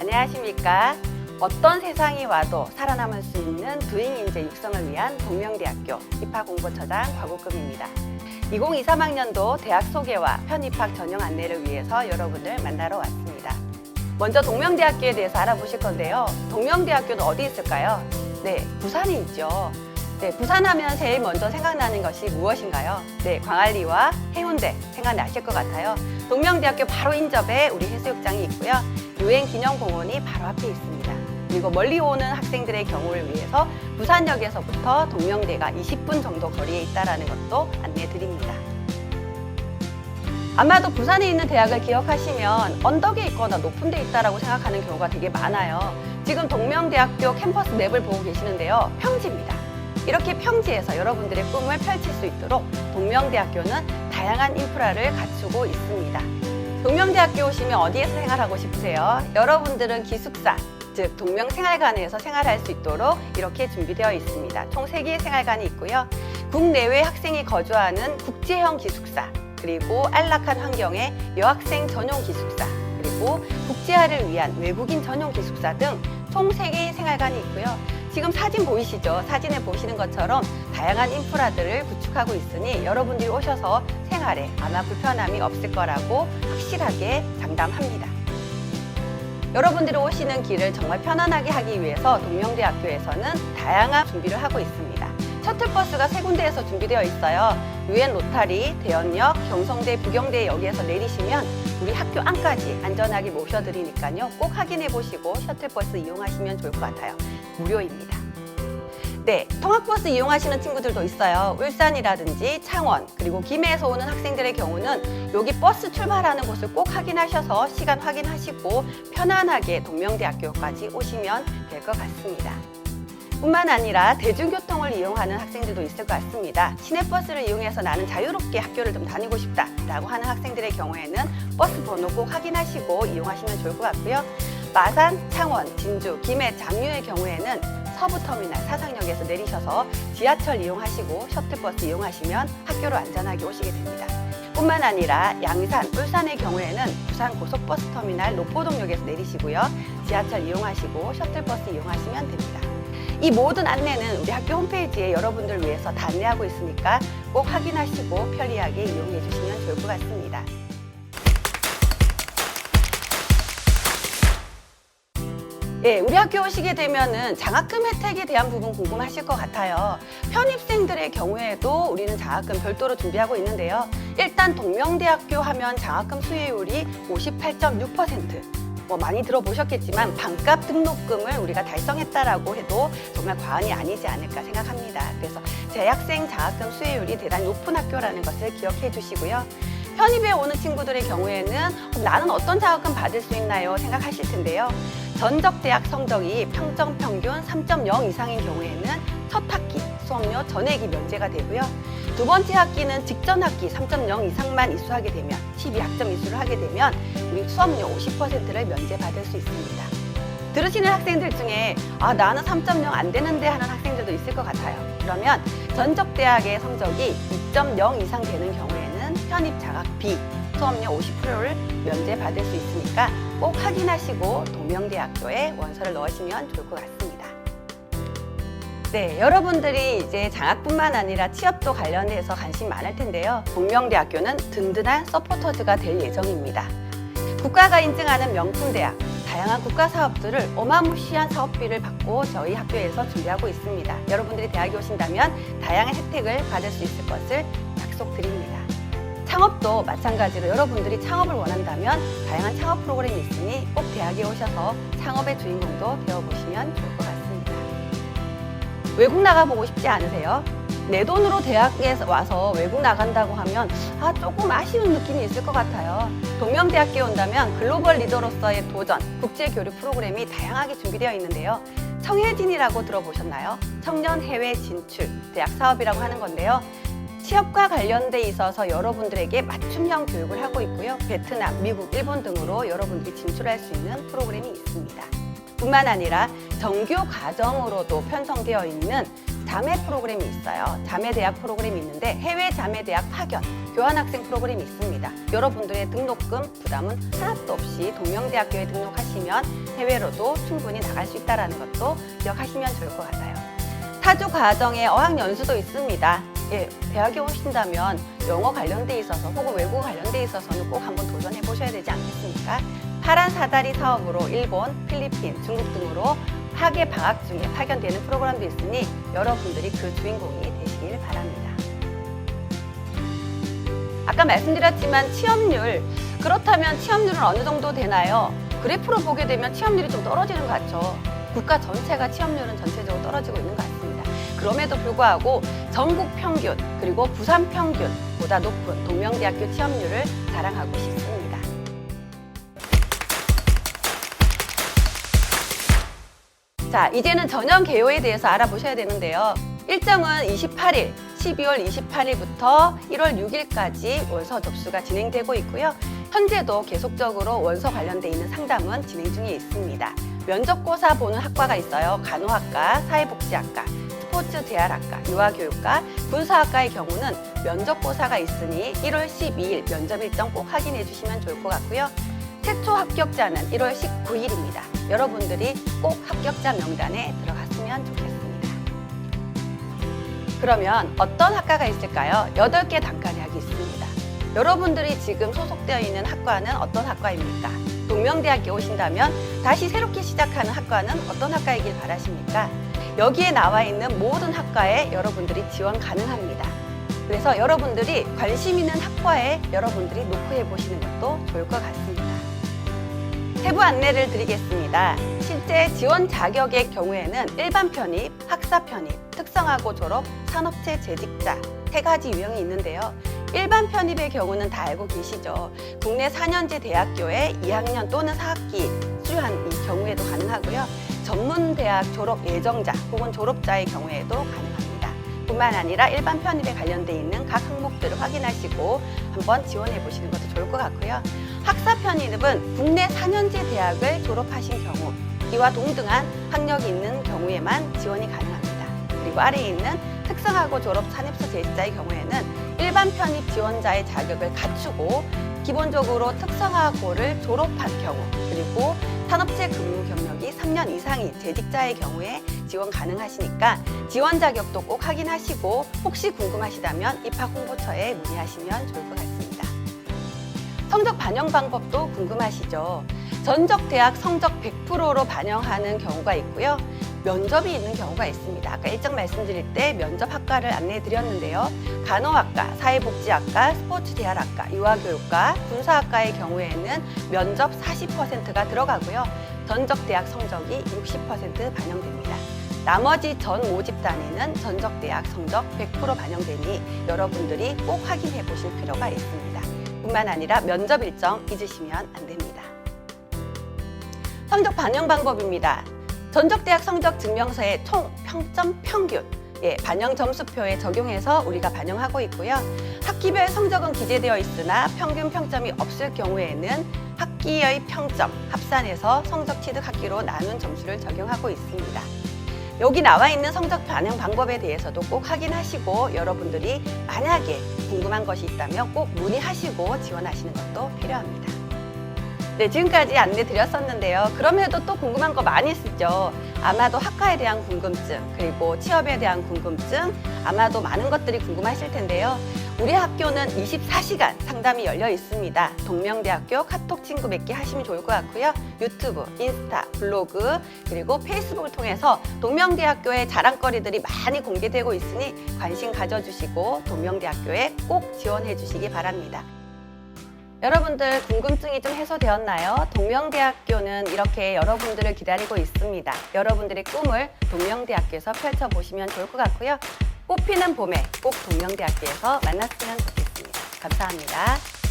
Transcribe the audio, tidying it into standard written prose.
안녕하십니까. 어떤 세상이 와도 살아남을 수 있는 두잉 인재 육성을 위한 동명대학교 입학공고처장 곽옥금입니다. 2023학년도 대학 소개와 편입학 전형 안내를 위해서 여러분을 만나러 왔습니다. 먼저 동명대학교에 대해서 알아보실 건데요. 동명대학교는 어디 있을까요? 네, 부산에 있죠. 네, 부산하면 제일 먼저 생각나는 것이 무엇인가요? 네, 광안리와 해운대 생각나실 것 같아요. 동명대학교 바로 인접에 우리 해수욕장이 있고요. 유엔기념공원이 바로 앞에 있습니다. 그리고 멀리 오는 학생들의 경우를 위해서 부산역에서부터 동명대가 20분 정도 거리에 있다는 것도 안내드립니다. 아마도 부산에 있는 대학을 기억하시면 언덕에 있거나 높은 데 있다고 생각하는 경우가 되게 많아요. 지금 동명대학교 캠퍼스 맵을 보고 계시는데요. 평지입니다. 이렇게 평지에서 여러분들의 꿈을 펼칠 수 있도록 동명대학교는 다양한 인프라를 갖추고 있습니다. 동명대학교 오시면 어디에서 생활하고 싶으세요? 여러분들은 기숙사, 즉 동명생활관에서 생활할 수 있도록 이렇게 준비되어 있습니다. 총 3개의 생활관이 있고요. 국내외 학생이 거주하는 국제형 기숙사, 그리고 안락한 환경의 여학생 전용 기숙사, 그리고 국제화를 위한 외국인 전용 기숙사 등 총 3개의 생활관이 있고요. 지금 사진 보이시죠? 사진에 보시는 것처럼 다양한 인프라들을 구축하고 있으니 여러분들이 오셔서 생활에 아마 불편함이 없을 거라고 확실하게 장담합니다. 여러분들이 오시는 길을 정말 편안하게 하기 위해서 동명대학교에서는 다양한 준비를 하고 있습니다. 셔틀버스가 3군데에서 준비되어 있어요. 유엔 로타리, 대연역, 경성대, 부경대 역에서 내리시면 우리 학교 안까지 안전하게 모셔드리니까요. 꼭 확인해 보시고 셔틀버스 이용하시면 좋을 것 같아요. 무료입니다. 네, 통학버스 이용하시는 친구들도 있어요. 울산이라든지 창원, 그리고 김해에서 오는 학생들의 경우는 여기 버스 출발하는 곳을 꼭 확인하셔서 시간 확인하시고 편안하게 동명대학교까지 오시면 될 것 같습니다. 뿐만 아니라 대중교통을 이용하는 학생들도 있을 것 같습니다. 시내버스를 이용해서 나는 자유롭게 학교를 좀 다니고 싶다라고 하는 학생들의 경우에는 버스 번호 꼭 확인하시고 이용하시면 좋을 것 같고요. 마산, 창원, 진주, 김해, 장류의 경우에는 서부터미널 사상역에서 내리셔서 지하철 이용하시고 셔틀버스 이용하시면 학교로 안전하게 오시게 됩니다. 뿐만 아니라 양산, 울산의 경우에는 부산 고속버스터미널 노포동역에서 내리시고요. 지하철 이용하시고 셔틀버스 이용하시면 됩니다. 이 모든 안내는 우리 학교 홈페이지에 여러분들 위해서 다 안내하고 있으니까 꼭 확인하시고 편리하게 이용해 주시면 좋을 것 같습니다. 예, 우리 학교 오시게 되면은 장학금 혜택에 대한 부분 궁금하실 것 같아요. 편입생들의 경우에도 우리는 장학금 별도로 준비하고 있는데요. 일단 동명대학교 하면 장학금 수혜율이 58.6%. 많이 들어보셨겠지만 반값 등록금을 우리가 달성했다라고 해도 정말 과언이 아니지 않을까 생각합니다. 그래서 재학생 장학금 수혜율이 대단히 높은 학교라는 것을 기억해 주시고요. 편입에 오는 친구들의 경우에는 나는 어떤 장학금 받을 수 있나요? 생각하실 텐데요. 전적 대학 성적이 평점 평균 3.0 이상인 경우에는 첫 학기 수업료 전액이 면제가 되고요. 두 번째 학기는 직전 학기 3.0 이상만 이수하게 되면 12학점 이수를 하게 되면 우리 수업료 50%를 면제받을 수 있습니다. 들으시는 학생들 중에 나는 3.0 안 되는데 하는 학생들도 있을 것 같아요. 그러면 전적 대학의 성적이 2.0 이상 되는 경우에는 편입 장학비 수업료 50%를 면제받을 수 있으니까 꼭 확인하시고 동명대학교에 원서를 넣으시면 좋을 것 같습니다. 네, 여러분들이 이제 장학뿐만 아니라 취업도 관련해서 관심 많을 텐데요. 동명대학교는 든든한 서포터즈가 될 예정입니다. 국가가 인증하는 명품대학, 다양한 국가 사업들을 어마무시한 사업비를 받고 저희 학교에서 준비하고 있습니다. 여러분들이 대학에 오신다면 다양한 혜택을 받을 수 있을 것을 약속드립니다. 창업도 마찬가지로 여러분들이 창업을 원한다면 다양한 창업 프로그램이 있으니 꼭 대학에 오셔서 창업의 주인공도 되어보시면 좋을 것 같습니다. 외국 나가보고 싶지 않으세요? 내 돈으로 대학에 와서 외국 나간다고 하면 조금 아쉬운 느낌이 있을 것 같아요. 동명대학교에 온다면 글로벌 리더로서의 도전, 국제교류 프로그램이 다양하게 준비되어 있는데요. 청해진이라고 들어보셨나요? 청년 해외 진출 대학 사업이라고 하는 건데요. 취업과 관련돼 있어서 여러분들에게 맞춤형 교육을 하고 있고요. 베트남, 미국, 일본 등으로 여러분들이 진출할 수 있는 프로그램이 있습니다. 뿐만 아니라 정규 과정으로도 편성되어 있는 자매 프로그램이 있어요. 자매대학 프로그램이 있는데 해외 자매대학 파견, 교환학생 프로그램이 있습니다. 여러분들의 등록금 부담은 하나도 없이 동명대학교에 등록하시면 해외로도 충분히 나갈 수 있다는 것도 기억하시면 좋을 것 같아요. 타주 과정에 어학연수도 있습니다. 예, 대학에 오신다면 영어 관련돼 있어서 혹은 외국어 관련돼 있어서는 꼭 한번 도전해 보셔야 되지 않겠습니까? 파란 사다리 사업으로 일본, 필리핀, 중국 등으로 학예 방학 중에 파견되는 프로그램도 있으니 여러분들이 그 주인공이 되시길 바랍니다. 아까 말씀드렸지만 취업률, 그렇다면 취업률은 어느 정도 되나요? 그래프로 보게 되면 취업률이 좀 떨어지는 것 같죠. 국가 전체가 취업률은 전체적으로 떨어지고 있는 것 같습니다. 그럼에도 불구하고 전국 평균 그리고 부산 평균보다 높은 동명대학교 취업률을 자랑하고 싶습니다. 자, 이제는 전형 개요에 대해서 알아보셔야 되는데요. 일정은 28일, 12월 28일부터 1월 6일까지 원서 접수가 진행되고 있고요. 현재도 계속적으로 원서 관련돼 있는 상담은 진행 중에 있습니다. 면접고사 보는 학과가 있어요. 간호학과, 사회복지학과, 스포츠 재활학과, 유아교육과, 군사학과의 경우는 면접고사가 있으니 1월 12일 면접 일정 꼭 확인해 주시면 좋을 것 같고요. 최초 합격자는 1월 19일입니다. 여러분들이 꼭 합격자 명단에 들어갔으면 좋겠습니다. 그러면 어떤 학과가 있을까요? 8개 단과대학이 있습니다. 여러분들이 지금 소속되어 있는 학과는 어떤 학과입니까? 동명대학교 오신다면 다시 새롭게 시작하는 학과는 어떤 학과이길 바라십니까? 여기에 나와 있는 모든 학과에 여러분들이 지원 가능합니다. 그래서 여러분들이 관심 있는 학과에 여러분들이 노크해 보시는 것도 좋을 것 같습니다. 세부 안내를 드리겠습니다. 실제 지원 자격의 경우에는 일반 편입, 학사 편입, 특성화고 졸업, 산업체 재직자 3가지 유형이 있는데요. 일반 편입의 경우는 다 알고 계시죠. 국내 4년제 대학교에 2학년 또는 4학기 수료한 이 경우에도 가능하고요. 전문대학 졸업 예정자 혹은 졸업자의 경우에도 가능합니다. 뿐만 아니라 일반 편입에 관련돼 있는 각 항목들을 확인하시고 한번 지원해 보시는 것도 좋을 것 같고요. 학사 편입은 국내 4년제 대학을 졸업하신 경우 이와 동등한 학력이 있는 경우에만 지원이 가능합니다. 그리고 아래에 있는 특성화고 졸업 산업체 재직자의 경우에는 일반 편입 지원자의 자격을 갖추고 기본적으로 특성화고를 졸업한 경우 그리고 산업체 근무 경력이 3년 이상인 재직자의 경우에 지원 가능하시니까 지원 자격도 꼭 확인하시고 혹시 궁금하시다면 입학 홍보처에 문의하시면 좋을 것 같습니다. 성적 반영 방법도 궁금하시죠? 전적 대학 성적 100%로 반영하는 경우가 있고요. 면접이 있는 경우가 있습니다. 아까 일정 말씀드릴 때 면접 학과를 안내해 드렸는데요. 간호학과, 사회복지학과, 스포츠 재활학과, 유아교육과, 군사학과의 경우에는 면접 40%가 들어가고요. 전적 대학 성적이 60% 반영됩니다. 나머지 전 모집 단위는 전적 대학 성적 100% 반영되니 여러분들이 꼭 확인해 보실 필요가 있습니다. 뿐만 아니라 면접 일정 잊으시면 안 됩니다. 성적 반영 방법입니다. 전적대학 성적 증명서의 총 평점 평균 반영 점수표에 적용해서 우리가 반영하고 있고요. 학기별 성적은 기재되어 있으나 평균 평점이 없을 경우에는 학기의 평점 합산해서 성적 취득 학기로 나눈 점수를 적용하고 있습니다. 여기 나와 있는 성적 반영 방법에 대해서도 꼭 확인하시고 여러분들이 만약에 궁금한 것이 있다면 꼭 문의하시고 지원하시는 것도 필요합니다. 네, 지금까지 안내 드렸었는데요. 그럼에도 또 궁금한 거 많이 있으죠. 아마도 학과에 대한 궁금증, 그리고 취업에 대한 궁금증, 아마도 많은 것들이 궁금하실 텐데요. 우리 학교는 24시간 상담이 열려 있습니다. 동명대학교 카톡 친구 맺기 하시면 좋을 것 같고요. 유튜브, 인스타, 블로그, 그리고 페이스북을 통해서 동명대학교의 자랑거리들이 많이 공개되고 있으니 관심 가져주시고 동명대학교에 꼭 지원해 주시기 바랍니다. 여러분들 궁금증이 좀 해소되었나요? 동명대학교는 이렇게 여러분들을 기다리고 있습니다. 여러분들의 꿈을 동명대학교에서 펼쳐보시면 좋을 것 같고요. 꽃피는 봄에 꼭 동명대학교에서 만났으면 좋겠습니다. 감사합니다.